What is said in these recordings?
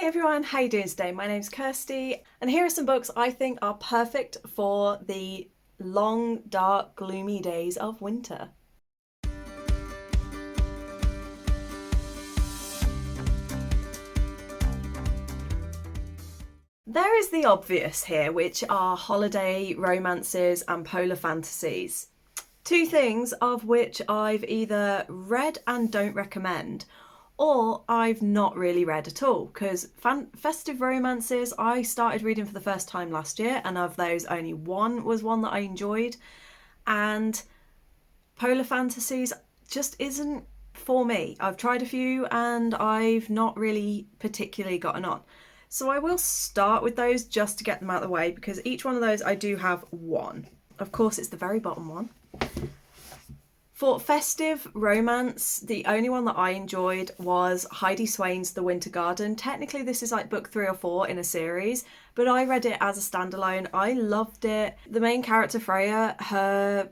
Hey everyone, how you doing today? My name's Kirsty, and here are some books I think are perfect for the long, dark, gloomy days of winter. There is the obvious here, which are holiday romances and polar fantasies. Two things of which I've either read and don't recommend, or I've not really read at all, because Festive Romances I started reading for the first time last year, and of those only one was one that I enjoyed, and Polar Fantasies just isn't for me. I've tried a few and I've not really particularly gotten on. So I will start with those just to get them out of the way, because each one of those I do have one. Of course, it's the very bottom one. For Festive Romance, the only one that I enjoyed was Heidi Swain's The Winter Garden. Technically, this is like book 3 or 4 in a series, but I read it as a standalone. I loved it. The main character, Freya, her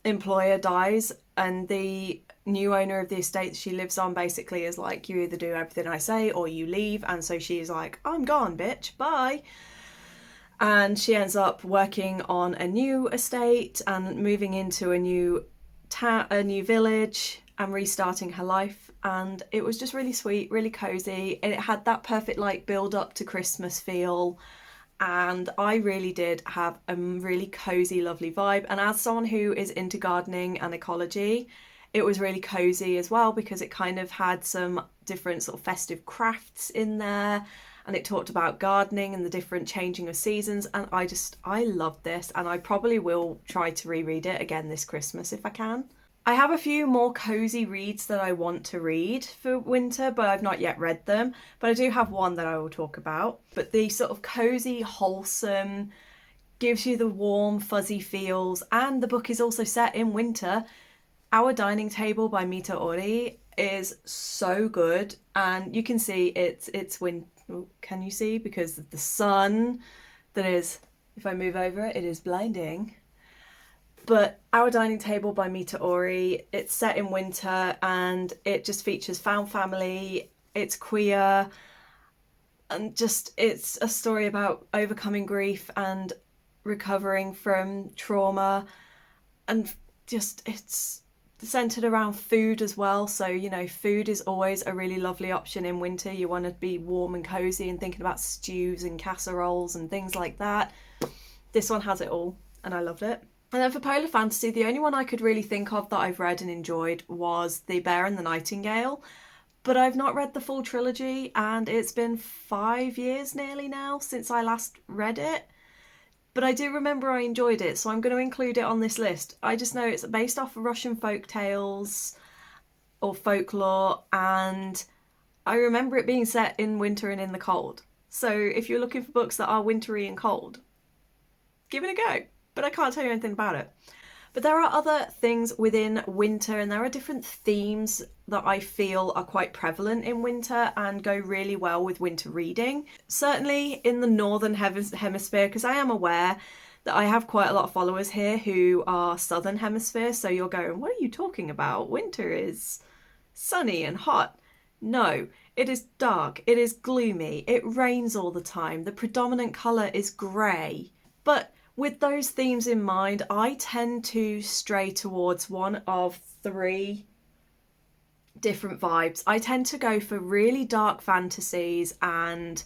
employer dies, and the new owner of the estate she lives on basically is like, you either do everything I say or you leave. And so she's like, I'm gone, bitch, bye. And she ends up working on a new estate and moving into a new village and restarting her life. And it was just really sweet, really cozy, and it had that perfect like build up to Christmas feel. And I really did have a really cozy, lovely vibe. And as someone who is into gardening and ecology, it was really cozy as well, because it kind of had some different sort of festive crafts in there, and it talked about gardening and the different changing of seasons. And I loved this, and I probably will try to reread it again this Christmas if I can. I have a few more cozy reads that I want to read for winter, but I've not yet read them. But I do have one that I will talk about. But the sort of cozy, wholesome, gives you the warm, fuzzy feels, and the book is also set in winter. Our Dining Table by Mita Ori is so good, and you can see it's winter. Can you see? Because the sun that is, if I move over it, it is blinding. But Our Dining Table by Mita Ori, it's set in winter and it just features found family, it's queer, and just it's a story about overcoming grief and recovering from trauma, and just it's centered around food as well. So, you know, food is always a really lovely option in winter. You want to be warm and cozy and thinking about stews and casseroles and things like that. This one has it all, and I loved it. And then for Polar Fantasy, the only one I could really think of that I've read and enjoyed was The Bear and the Nightingale. But I've not read the full trilogy, and it's been 5 years nearly now since I last read it. But I do remember I enjoyed it, so I'm going to include it on this list. I just know it's based off Russian folk tales or folklore, and I remember it being set in winter and in the cold. So if you're looking for books that are wintry and cold, give it a go. But I can't tell you anything about it. But there are other things within winter, and there are different themes that I feel are quite prevalent in winter and go really well with winter reading. Certainly in the northern hemisphere, because I am aware that I have quite a lot of followers here who are southern hemisphere. So you're going, what are you talking about? Winter is sunny and hot. No, it is dark, it is gloomy, it rains all the time, the predominant colour is grey. But with those themes in mind, I tend to stray towards one of 3 different vibes. I tend to go for really dark fantasies, and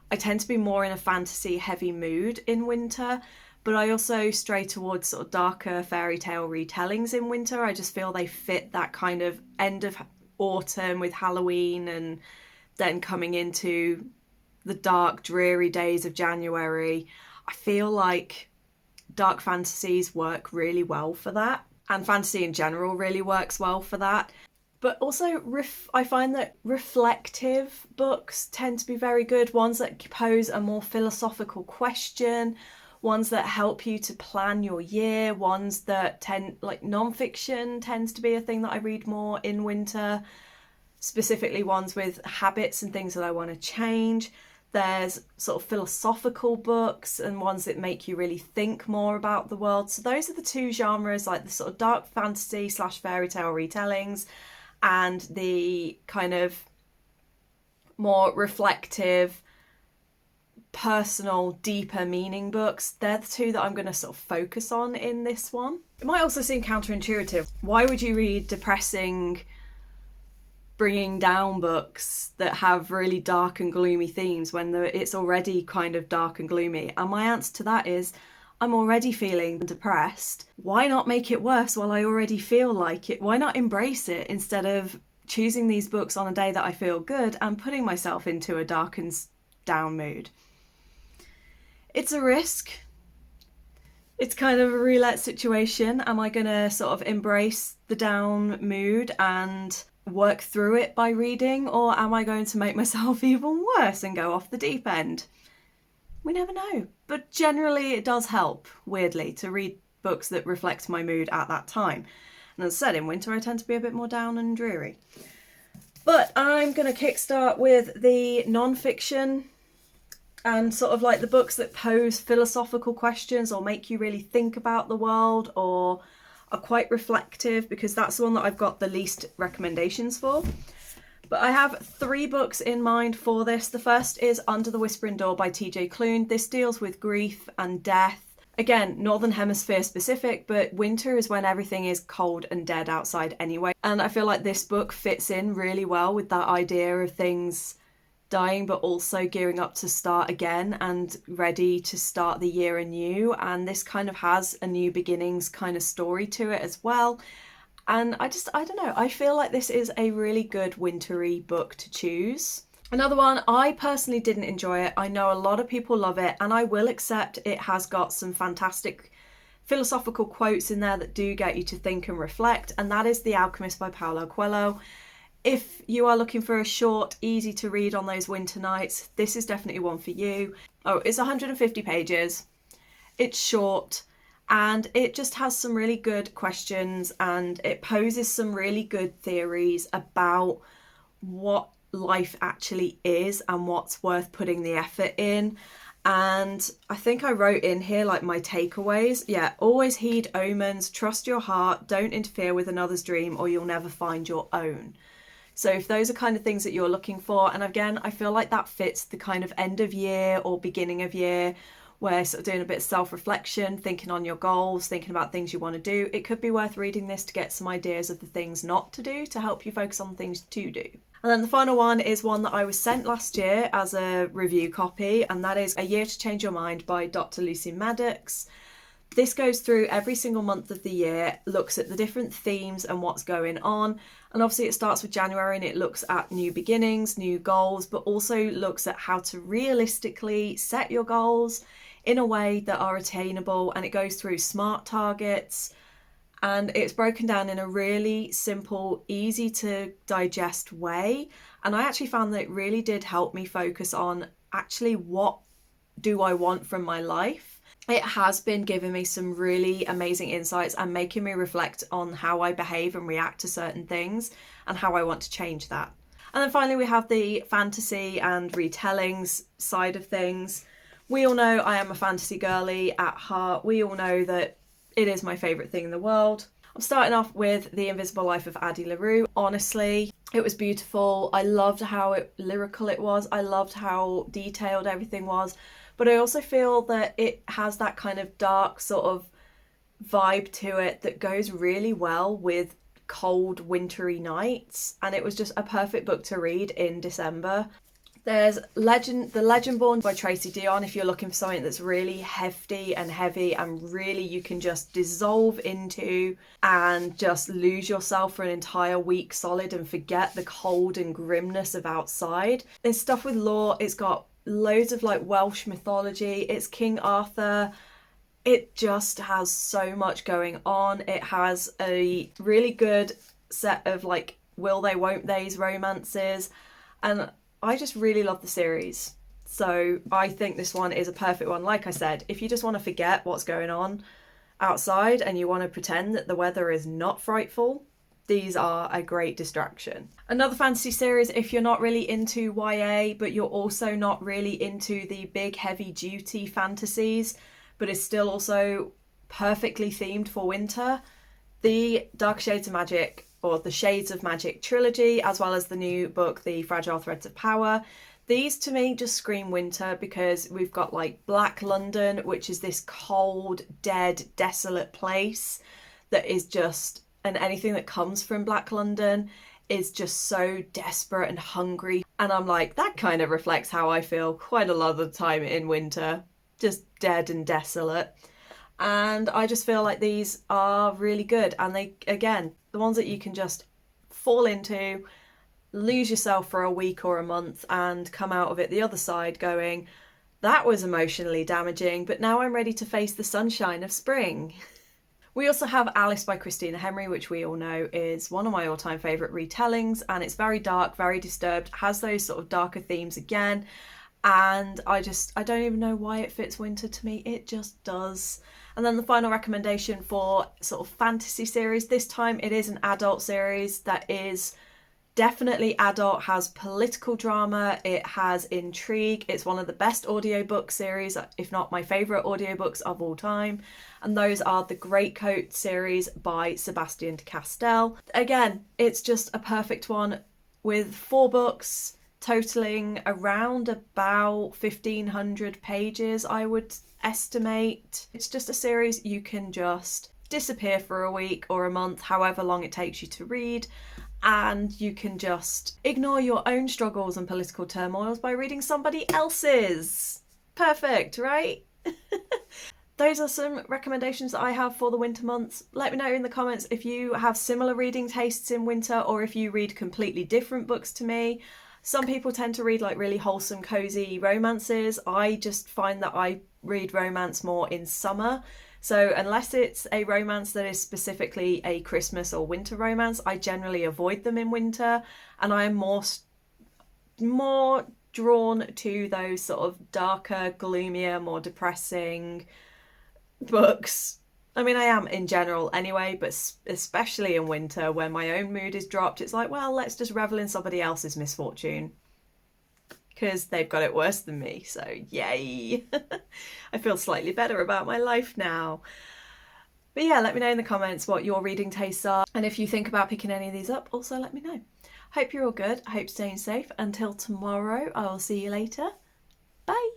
I tend to be more in a fantasy heavy mood in winter, but I also stray towards sort of darker fairy tale retellings in winter. I just feel they fit that kind of end of autumn with Halloween, and then coming into the dark, dreary days of January. I feel like dark fantasies work really well for that, and fantasy in general really works well for that. But also, I find that reflective books tend to be very good. Ones that pose a more philosophical question, ones that help you to plan your year, ones that like non-fiction tends to be a thing that I read more in winter, specifically ones with habits and things that I want to change. There's sort of philosophical books and ones that make you really think more about the world. So those are the 2 genres, like the sort of dark fantasy / fairy tale retellings, and the kind of more reflective, personal, deeper meaning books. They're the two that I'm going to sort of focus on in this one. It might also seem counterintuitive. Why would you read depressing, bringing down books that have really dark and gloomy themes when it's already kind of dark and gloomy? And my answer to that is, I'm already feeling depressed. Why not make it worse while I already feel like it? Why not embrace it instead of choosing these books on a day that I feel good and putting myself into a dark and down mood? It's a risk. It's kind of a roulette situation. Am I going to sort of embrace the down mood and work through it by reading, or am I going to make myself even worse and go off the deep end? We never know. But generally it does help, weirdly, to read books that reflect my mood at that time. And as I said, in winter I tend to be a bit more down and dreary. But I'm going to kickstart with the non-fiction and sort of like the books that pose philosophical questions or make you really think about the world or are quite reflective, because that's the one that I've got the least recommendations for. But I have 3 books in mind for this. The first is Under the Whispering Door by TJ Klune. This deals with grief and death. Again, Northern Hemisphere specific, but winter is when everything is cold and dead outside anyway. And I feel like this book fits in really well with that idea of things dying, but also gearing up to start again and ready to start the year anew. And this kind of has a new beginnings kind of story to it as well. And I don't know, I feel like this is a really good wintry book to choose. Another one, I personally didn't enjoy it. I know a lot of people love it, and I will accept it has got some fantastic philosophical quotes in there that do get you to think and reflect, and that is The Alchemist by Paulo Coelho. If you are looking for a short, easy to read on those winter nights, this is definitely one for you. Oh, it's 150 pages. It's short. And it just has some really good questions, and it poses some really good theories about what life actually is and what's worth putting the effort in. And I think I wrote in here like my takeaways. Yeah, always heed omens, trust your heart, don't interfere with another's dream or you'll never find your own. So if those are kind of things that you're looking for, and again, I feel like that fits the kind of end of year or beginning of year where sort of doing a bit of self-reflection, thinking on your goals, thinking about things you want to do, it could be worth reading this to get some ideas of the things not to do to help you focus on things to do. And then the final one is one that I was sent last year as a review copy, and that is A Year to Change Your Mind by Dr. Lucy Maddox. This goes through every single month of the year, looks at the different themes and what's going on. And obviously it starts with January and it looks at new beginnings, new goals, but also looks at how to realistically set your goals in a way that are attainable. And it goes through SMART targets, and it's broken down in a really simple, easy to digest way. And I actually found that it really did help me focus on actually what do I want from my life. It has been giving me some really amazing insights and making me reflect on how I behave and react to certain things and how I want to change that. And then finally we have the fantasy and retellings side of things. We all know I am a fantasy girly at heart. We all know that it is my favourite thing in the world. I'm starting off with The Invisible Life of Addy Laroo. Honestly, it was beautiful. I loved how lyrical it was. I loved how detailed everything was. But I also feel that it has that kind of dark sort of vibe to it that goes really well with cold, wintry nights. And it was just a perfect book to read in December. There's The Legend Born by Tracy Dion if you're looking for something that's really hefty and heavy and really you can just dissolve into and just lose yourself for an entire week solid and forget the cold and grimness of outside. There's stuff with lore. It's got loads of like Welsh mythology. It's King Arthur. It just has so much going on. It has a really good set of like will they won't they's romances, and I just really love the series. So I think this one is a perfect one. Like I said, if you just want to forget what's going on outside and you want to pretend that the weather is not frightful, these are a great distraction. Another fantasy series, if you're not really into YA, but you're also not really into the big heavy duty fantasies, but is still also perfectly themed for winter, The Dark Shades of Magic or the Shades of Magic trilogy, as well as the new book, The Fragile Threads of Power. These to me just scream winter because we've got like Black London, which is this cold, dead, desolate place that is just, and anything that comes from Black London is just so desperate and hungry. And I'm like, that kind of reflects how I feel quite a lot of the time in winter, just dead and desolate. And I just feel like these are really good. And they, again, the ones that you can just fall into, lose yourself for a week or a month and come out of it the other side going, that was emotionally damaging, but now I'm ready to face the sunshine of spring. We also have Alice by Christina Henry, which we all know is one of my all-time favourite retellings, and it's very dark, very disturbed, has those sort of darker themes again, and I don't even know why it fits winter to me, it just does. And then the final recommendation for sort of fantasy series, this time it is an adult series that is definitely adult, has political drama, it has intrigue, it's one of the best audiobook series, if not my favourite audiobooks of all time, and those are the Greatcoat series by Sebastian de Castell. Again, it's just a perfect one with 4 books totaling around about 1,500 pages, I would estimate. It's just a series you can just disappear for a week or a month, however long it takes you to read, and you can just ignore your own struggles and political turmoils by reading somebody else's. Perfect, right? Those are some recommendations that I have for the winter months. Let me know in the comments if you have similar reading tastes in winter or if you read completely different books to me. Some people tend to read like really wholesome, cozy romances. I just find that I read romance more in summer. So unless it's a romance that is specifically a Christmas or winter romance, I generally avoid them in winter, and I am more drawn to those sort of darker, gloomier, more depressing books. I mean, I am in general anyway, but especially in winter when my own mood is dropped, it's like, well, let's just revel in somebody else's misfortune, because they've got it worse than me, so yay. I feel slightly better about my life now. But yeah, let me know in the comments what your reading tastes are, and if you think about picking any of these up, also let me know. Hope you're all good, I hope you're staying safe. Until tomorrow, I will see you later. Bye.